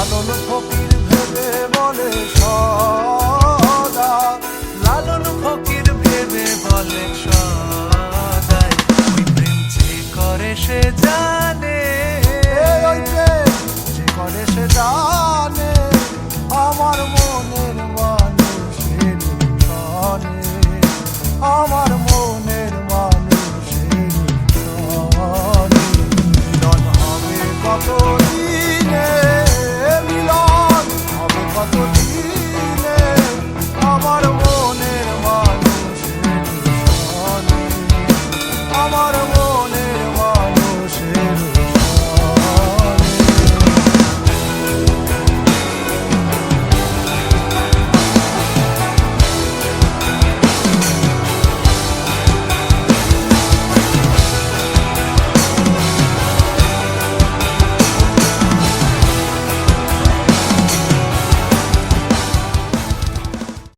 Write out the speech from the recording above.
লালন ফকির ভেবে বলে সদা, লালন ফকির ভেবে বলে সদাই, ওই প্রেম যে করে সে জানে, ওই প্রেম যে করে সে জানে, আমার মনের মানুষের ক্ষণে, আমার মনের মানুষের ক্ষণে। মিলন হবে কত